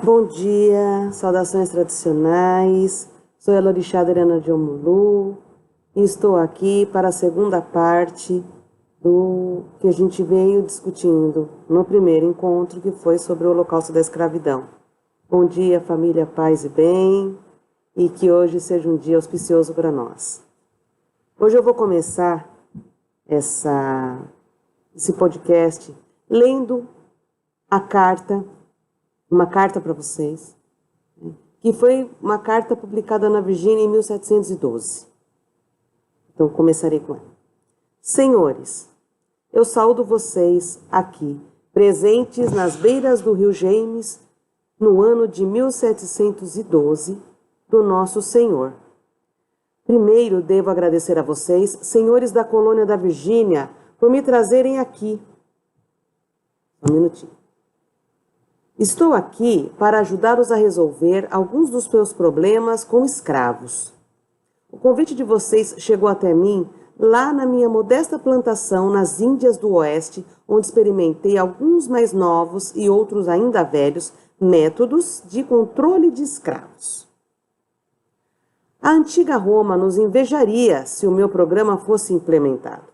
Bom dia, saudações tradicionais. Sou a Lorixá Adriana de Omulu e estou aqui para a segunda parte do que a gente veio discutindo no primeiro encontro, que foi sobre o Holocausto da Escravidão. Bom dia, família, paz e bem, e que hoje seja um dia auspicioso para nós. Hoje eu vou começar esse podcast lendo uma carta para vocês, que foi uma carta publicada na Virgínia em 1712. Então, começarei com ela. Senhores, eu saúdo vocês aqui, presentes nas beiras do rio James, no ano de 1712, do nosso Senhor. Primeiro, devo agradecer a vocês, senhores da colônia da Virgínia, por me trazerem aqui. Um minutinho. Estou aqui para ajudá-los a resolver alguns dos meus problemas com escravos. O convite de vocês chegou até mim lá na minha modesta plantação nas Índias do Oeste, onde experimentei alguns mais novos e outros ainda velhos métodos de controle de escravos. A antiga Roma nos invejaria se o meu programa fosse implementado.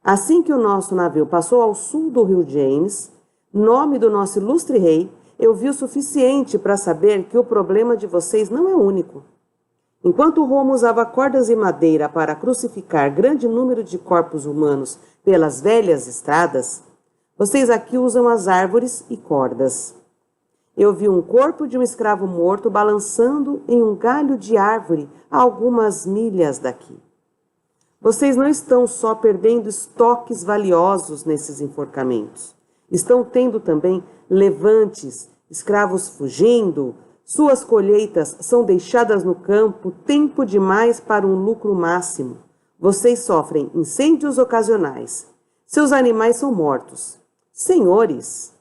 Assim que o nosso navio passou ao sul do rio James, nome do nosso ilustre rei, eu vi o suficiente para saber que o problema de vocês não é único. Enquanto Roma usava cordas e madeira para crucificar grande número de corpos humanos pelas velhas estradas, vocês aqui usam as árvores e cordas. Eu vi um corpo de um escravo morto balançando em um galho de árvore a algumas milhas daqui. Vocês não estão só perdendo estoques valiosos nesses enforcamentos. Estão tendo também levantes, escravos fugindo, suas colheitas são deixadas no campo tempo demais para um lucro máximo. Vocês sofrem incêndios ocasionais. Seus animais são mortos. Senhores,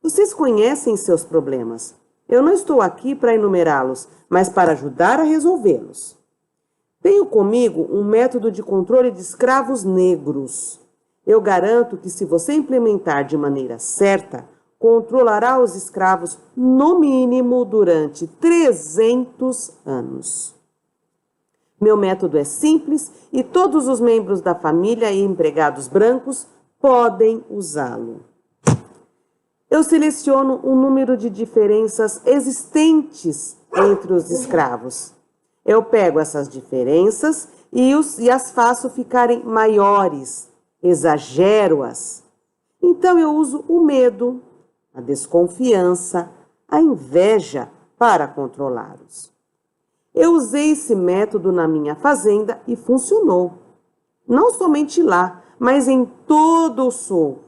vocês conhecem seus problemas. Eu não estou aqui para enumerá-los, mas para ajudar a resolvê-los. Tenho comigo um método de controle de escravos negros. Eu garanto que se você implementar de maneira certa, controlará os escravos no mínimo durante 300 anos. Meu método é simples e todos os membros da família e empregados brancos podem usá-lo. Eu seleciono um número de diferenças existentes entre os escravos. Eu pego essas diferenças e as faço ficarem maiores. Exagero-as. Então eu uso o medo, a desconfiança, a inveja para controlá-los. Eu usei esse método na minha fazenda e funcionou. Não somente lá, mas em todo o sul.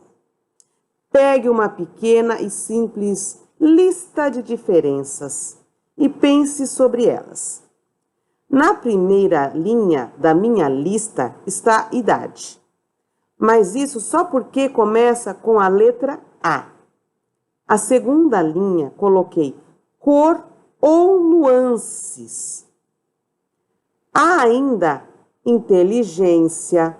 Pegue uma pequena e simples lista de diferenças e pense sobre elas. Na primeira linha da minha lista está a idade. Mas isso só porque começa com a letra A. A segunda linha coloquei cor ou nuances. Há ainda inteligência,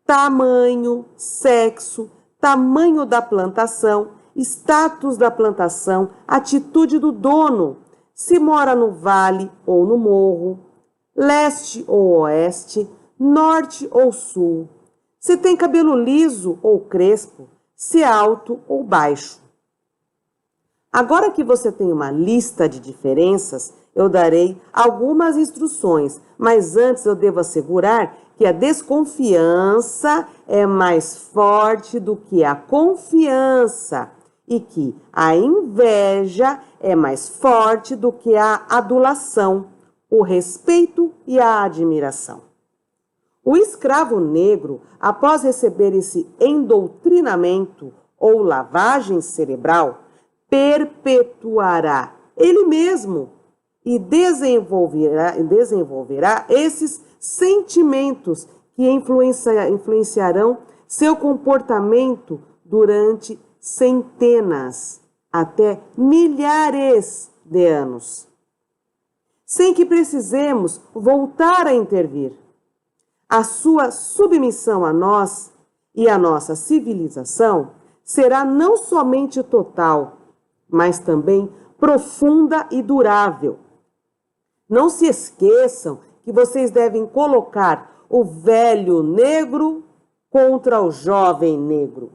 tamanho, sexo, tamanho da plantação, status da plantação, atitude do dono, se mora no vale ou no morro, leste ou oeste, norte ou sul. Se tem cabelo liso ou crespo, se é alto ou baixo. Agora que você tem uma lista de diferenças, eu darei algumas instruções, mas antes eu devo assegurar que a desconfiança é mais forte do que a confiança e que a inveja é mais forte do que a adulação, o respeito e a admiração. O escravo negro, após receber esse endoutrinamento ou lavagem cerebral, perpetuará ele mesmo e desenvolverá esses sentimentos que influenciarão seu comportamento durante centenas, até milhares de anos, sem que precisemos voltar a intervir. A sua submissão a nós e a nossa civilização será não somente total, mas também profunda e durável. Não se esqueçam que vocês devem colocar o velho negro contra o jovem negro.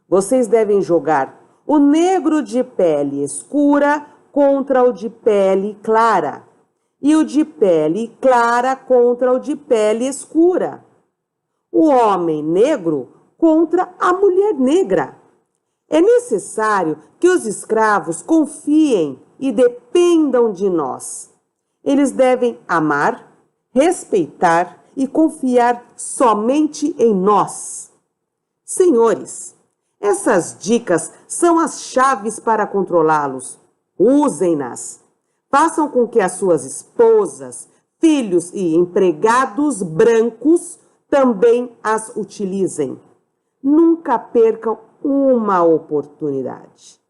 Vocês devem jogar o negro de pele escura contra o de pele clara e o de pele clara contra o de pele escura. O homem negro contra a mulher negra. É necessário que os escravos confiem e dependam de nós. Eles devem amar, respeitar e confiar somente em nós. Senhores, essas dicas são as chaves para controlá-los. Usem-nas. Façam com que as suas esposas, filhos e empregados brancos também as utilizem. Nunca percam uma oportunidade.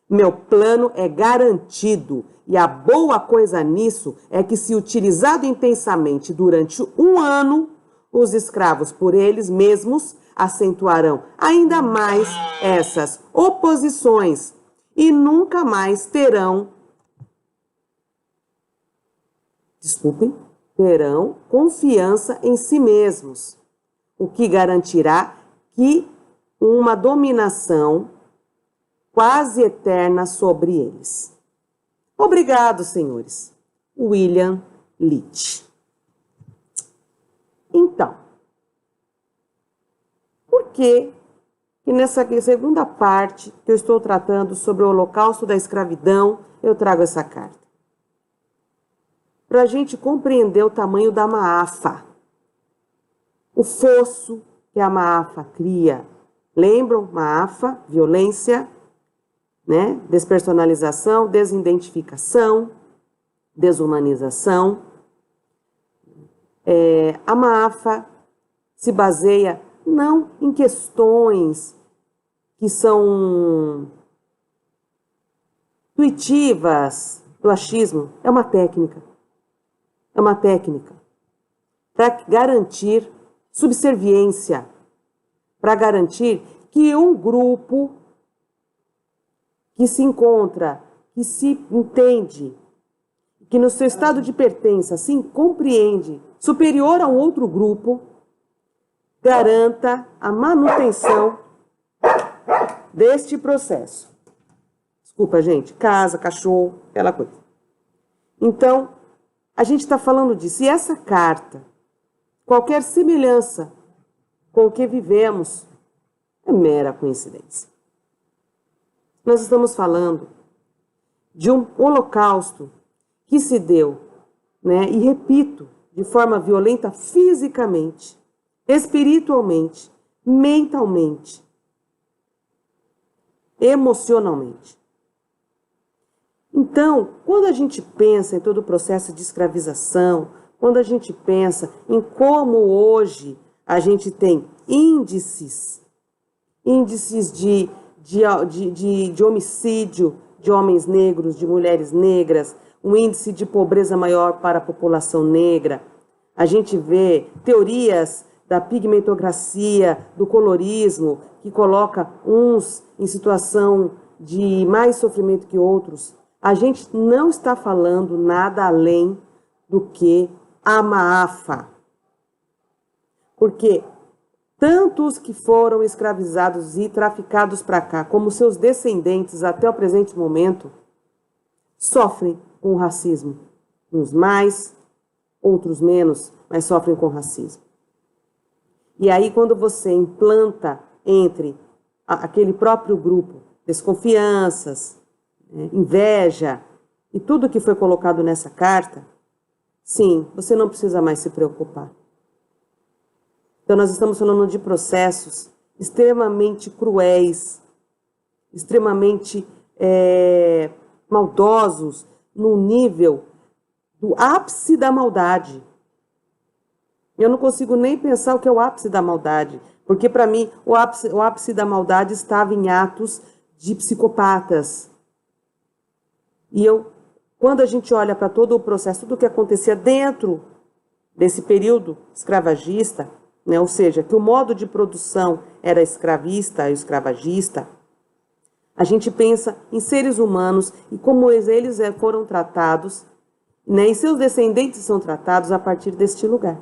Meu plano é garantido e a boa coisa nisso é que, se utilizado intensamente durante um ano, os escravos por eles mesmos acentuarão ainda mais essas oposições e nunca mais terão confiança em si mesmos, o que garantirá que uma dominação quase eterna sobre eles. Obrigado, senhores. William Litt. Então, por que nessa segunda parte que eu estou tratando sobre o holocausto da escravidão, eu trago essa carta? Para a gente compreender o tamanho da Maafa, o fosso que a Maafa cria. Lembram? Maafa, violência, né? Despersonalização, desidentificação, desumanização. A Maafa se baseia não em questões que são intuitivas do achismo, é uma técnica. É uma técnica para garantir subserviência, para garantir que um grupo que se encontra, que se entende, que no seu estado de pertença se compreende superior a um outro grupo, garanta a manutenção deste processo. Desculpa, gente, casa, cachorro, aquela coisa. Então, a gente está falando disso. E essa carta, qualquer semelhança com o que vivemos, é mera coincidência. Nós estamos falando de um holocausto que se deu, né, e repito, de forma violenta fisicamente, espiritualmente, mentalmente, emocionalmente. Então, quando a gente pensa em todo o processo de escravização, quando a gente pensa em como hoje a gente tem índices de homicídio de homens negros, de mulheres negras, um índice de pobreza maior para a população negra, a gente vê teorias da pigmentocracia, do colorismo, que coloca uns em situação de mais sofrimento que outros. A gente não está falando nada além do que a Maafa. Porque tanto os que foram escravizados e traficados para cá, como seus descendentes até o presente momento, sofrem com o racismo. Uns mais, outros menos, mas sofrem com racismo. E aí, quando você implanta entre aquele próprio grupo desconfianças, inveja e tudo que foi colocado nessa carta, sim, você não precisa mais se preocupar. Então, nós estamos falando de processos extremamente cruéis, extremamente maldosos, no nível do ápice da maldade. Eu não consigo nem pensar o que é o ápice da maldade, porque para mim o ápice da maldade estava em atos de psicopatas. E quando a gente olha para todo o processo, tudo o que acontecia dentro desse período escravagista, ou seja, que o modo de produção era escravista e escravagista, A gente pensa em seres humanos e como eles foram tratados, né, e seus descendentes são tratados a partir deste lugar.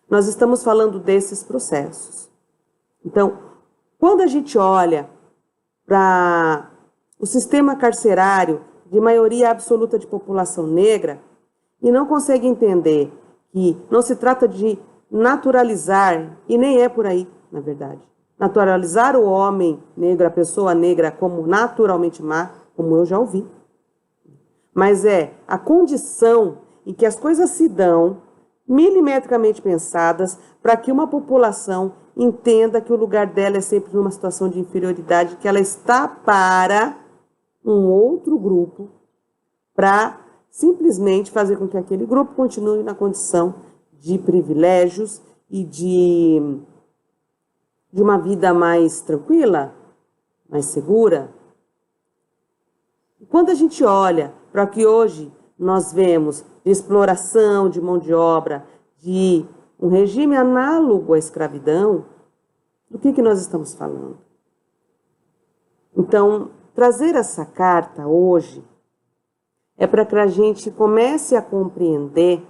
Nós estamos falando desses processos. Então, quando a gente olha para o sistema carcerário de maioria absoluta de população negra e não consegue entender que não se trata de naturalizar, e nem é por aí, na verdade, naturalizar o homem negro, a pessoa negra como naturalmente má, como eu já ouvi, mas é a condição em que as coisas se dão, milimetricamente pensadas, para que uma população entenda que o lugar dela é sempre numa situação de inferioridade, que ela está para um outro grupo, para simplesmente fazer com que aquele grupo continue na condição de privilégios e de uma vida mais tranquila, mais segura. E quando a gente olha para o que hoje nós vemos de exploração de mão de obra, de um regime análogo à escravidão, do que nós estamos falando? Então, trazer essa carta hoje é para que a gente comece a compreender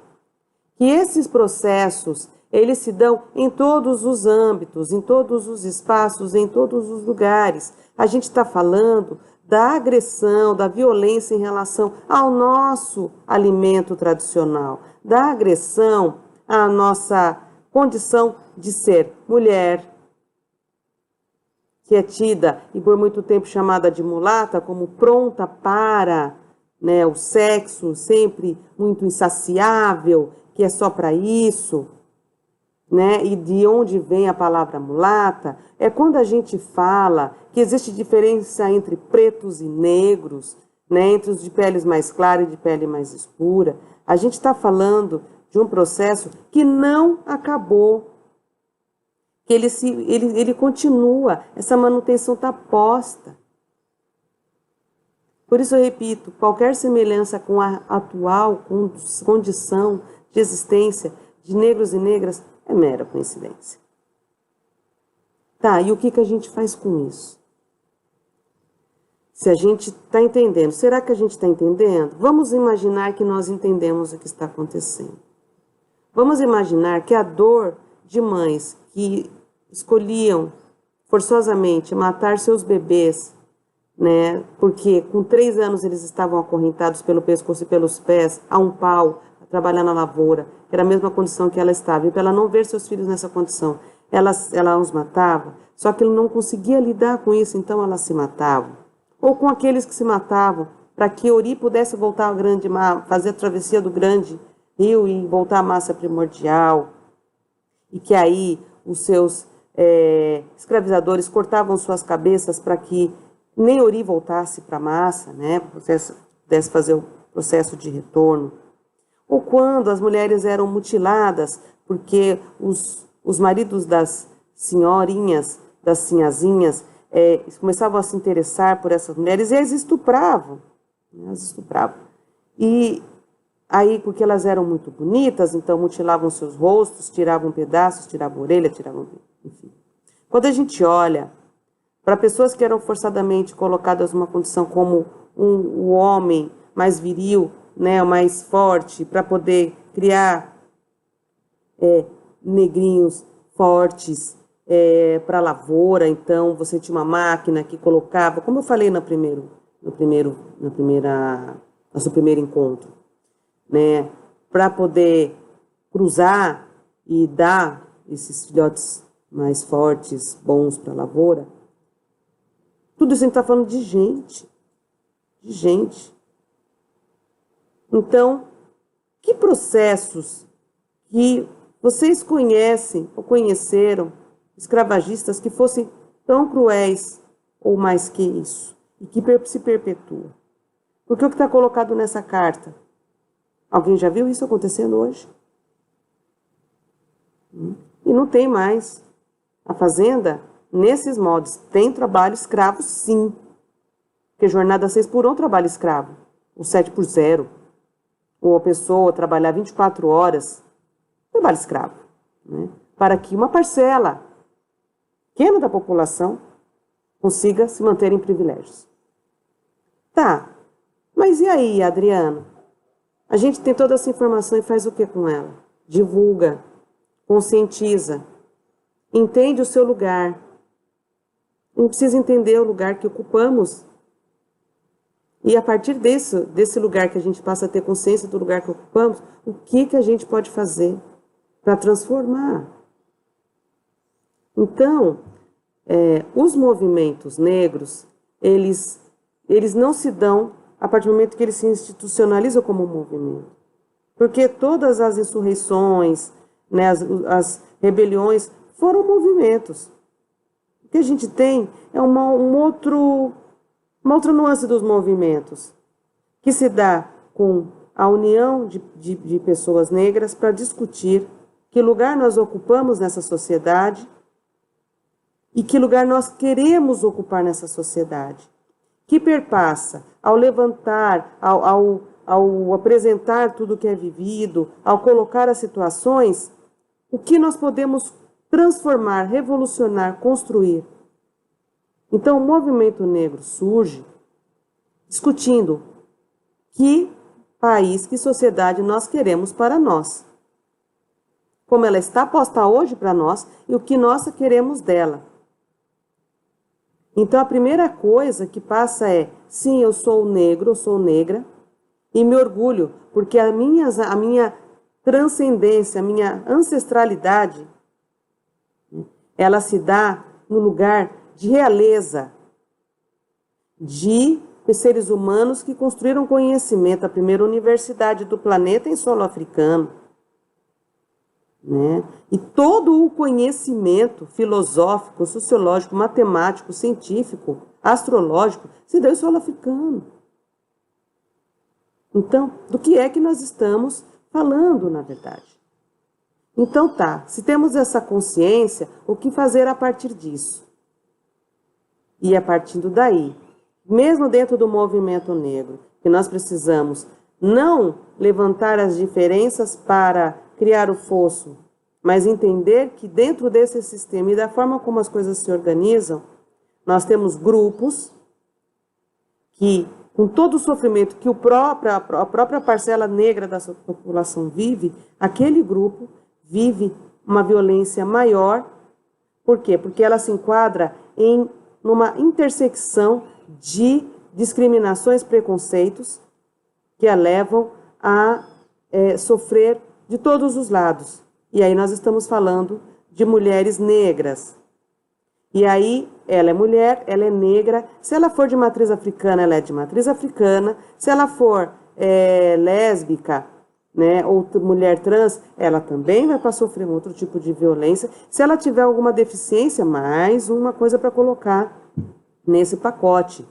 que esses processos, eles se dão em todos os âmbitos, em todos os espaços, em todos os lugares. A gente está falando da agressão, da violência em relação ao nosso alimento tradicional, da agressão à nossa condição de ser mulher, que é tida e por muito tempo chamada de mulata, como pronta para, né, o sexo, sempre muito insaciável, que é só para isso, né? E de onde vem a palavra mulata? É quando a gente fala que existe diferença entre pretos e negros, né, entre os de peles mais claras e de pele mais escura. A gente está falando de um processo que não acabou, que ele continua, essa manutenção está posta. Por isso eu repito, qualquer semelhança com a atual condição de existência de negros e negras é mera coincidência. Tá, e o que a gente faz com isso? Se a gente está entendendo, será que a gente está entendendo? Vamos imaginar que nós entendemos o que está acontecendo. Vamos imaginar que a dor de mães que escolhiam forçosamente matar seus bebês, né, porque com 3 anos eles estavam acorrentados pelo pescoço e pelos pés a um pau, a trabalhar na lavoura, que era a mesma condição que ela estava, e para ela não ver seus filhos nessa condição, ela os matava, só que ele não conseguia lidar com isso, então ela se matava. Ou com aqueles que se matavam, para que Ori pudesse voltar ao grande mar, fazer a travessia do grande rio e voltar à massa primordial, e que aí os seus escravizadores cortavam suas cabeças para que nem Ori voltasse para a massa, né, pudesse fazer o processo de retorno. Ou quando as mulheres eram mutiladas, porque os maridos das senhorinhas, das sinhazinhas, começavam a se interessar por essas mulheres e as estupravam. Né, as estupravam. E aí, porque elas eram muito bonitas, então mutilavam seus rostos, tiravam pedaços, tiravam orelha, tiravam... Enfim. Quando a gente olha para pessoas que eram forçadamente colocadas numa condição como o homem mais viril, né, mais forte, para poder criar negrinhos fortes para a lavoura, então você tinha uma máquina que colocava, como eu falei no nosso primeiro encontro, né, para poder cruzar e dar esses filhotes mais fortes, bons para a lavoura. Tudo isso a gente está falando de gente. De gente. Então, que processos que vocês conhecem ou conheceram, escravagistas, que fossem tão cruéis ou mais que isso, e que se perpetuam? Porque o que está colocado nessa carta? Alguém já viu isso acontecendo hoje? E não tem mais. A fazenda, nesses modos, tem trabalho escravo, sim. Porque jornada 6 por 1 é um trabalho escravo. O 7 por 0. Ou a pessoa trabalhar 24 horas, trabalho escravo. Né? Para que uma parcela pequena da população consiga se manter em privilégios. Tá, mas e aí, Adriano? A gente tem toda essa informação e faz o que com ela? Divulga, conscientiza, entende o seu lugar. A gente precisa entender o lugar que ocupamos. E a partir desse lugar que a gente passa a ter consciência do lugar que ocupamos, o que a gente pode fazer para transformar? Então, os movimentos negros, eles não se dão a partir do momento que eles se institucionalizam como um movimento. Porque todas as insurreições, né, as rebeliões foram movimentos. O que a gente tem é uma outra nuance dos movimentos, que se dá com a união de pessoas negras para discutir que lugar nós ocupamos nessa sociedade e que lugar nós queremos ocupar nessa sociedade, que perpassa ao levantar, ao apresentar tudo que é vivido, ao colocar as situações, o que nós podemos transformar, revolucionar, construir. Então, o movimento negro surge discutindo que país, que sociedade nós queremos para nós. Como ela está posta hoje para nós e o que nós queremos dela. Então, a primeira coisa que passa é, sim, eu sou negro, eu sou negra, e me orgulho, porque a minha transcendência, a minha ancestralidade, ela se dá no lugar de realeza, de seres humanos que construíram conhecimento, a primeira universidade do planeta em solo africano. Né? E todo o conhecimento filosófico, sociológico, matemático, científico, astrológico, se deu em solo africano. Então, do que é que nós estamos falando, na verdade? Então tá, se temos essa consciência, o que fazer a partir disso? E a partir daí, mesmo dentro do movimento negro, que nós precisamos não levantar as diferenças para criar o fosso, mas entender que dentro desse sistema e da forma como as coisas se organizam, nós temos grupos que, com todo o sofrimento que a própria parcela negra da sua população vive, aquele grupo vive uma violência maior. Por quê? Porque ela se enquadra numa intersecção de discriminações, preconceitos, que a levam a sofrer de todos os lados. E aí nós estamos falando de mulheres negras. E aí ela é mulher, ela é negra. Se ela for de matriz africana, ela é de matriz africana. Se ela for lésbica, né, ou mulher trans, ela também vai para sofrer um outro tipo de violência. Se ela tiver alguma deficiência, mais uma coisa para colocar nesse pacote.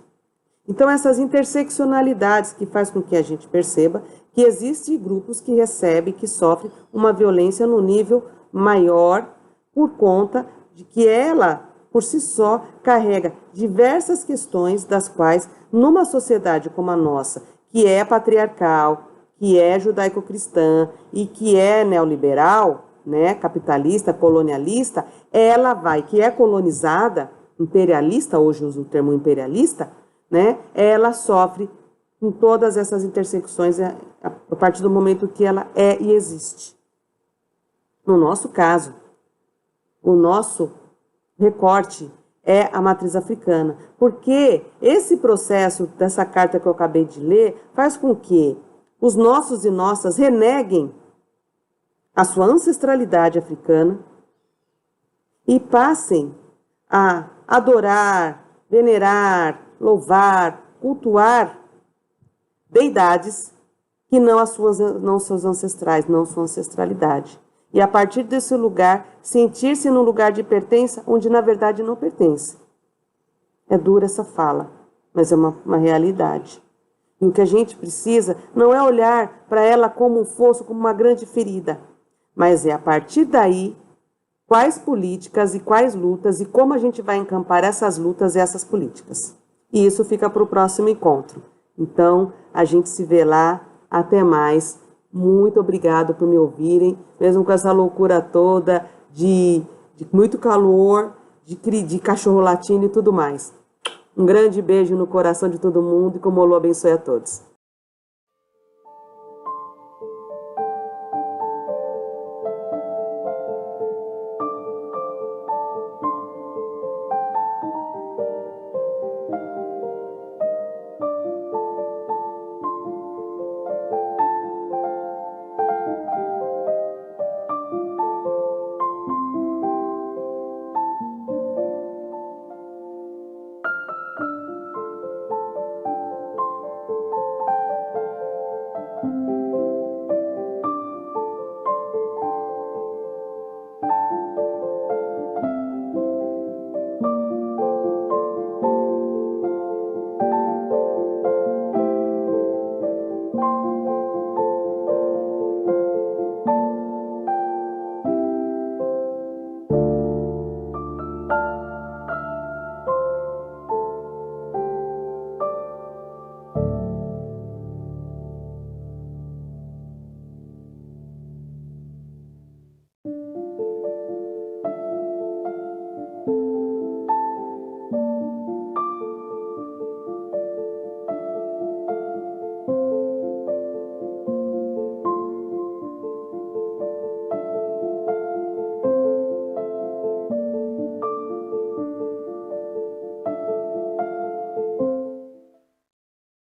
Então, essas interseccionalidades que faz com que a gente perceba que existem grupos que recebem, que sofrem uma violência no nível maior por conta de que ela, por si só, carrega diversas questões das quais, numa sociedade como a nossa, que é patriarcal, que é judaico-cristã e que é neoliberal, né, capitalista, colonialista, ela vai, que é colonizada, imperialista, hoje uso o termo imperialista, né, ela sofre com todas essas intersecções a partir do momento que ela é e existe. No nosso caso, o nosso recorte é a matriz africana, porque esse processo dessa carta que eu acabei de ler faz com que os nossos e nossas reneguem a sua ancestralidade africana e passem a adorar, venerar, louvar, cultuar deidades que não seus ancestrais, não sua ancestralidade. E a partir desse lugar, sentir-se num lugar de pertença onde na verdade não pertence. É dura essa fala, mas é uma realidade. E o que a gente precisa não é olhar para ela como um fosso, como uma grande ferida, mas é a partir daí quais políticas e quais lutas e como a gente vai encampar essas lutas e essas políticas. E isso fica para o próximo encontro. Então, a gente se vê lá. Até mais. Muito obrigado por me ouvirem, mesmo com essa loucura toda de muito calor, de cachorro latindo e tudo mais. Um grande beijo no coração de todo mundo e que o Molu abençoe a todos.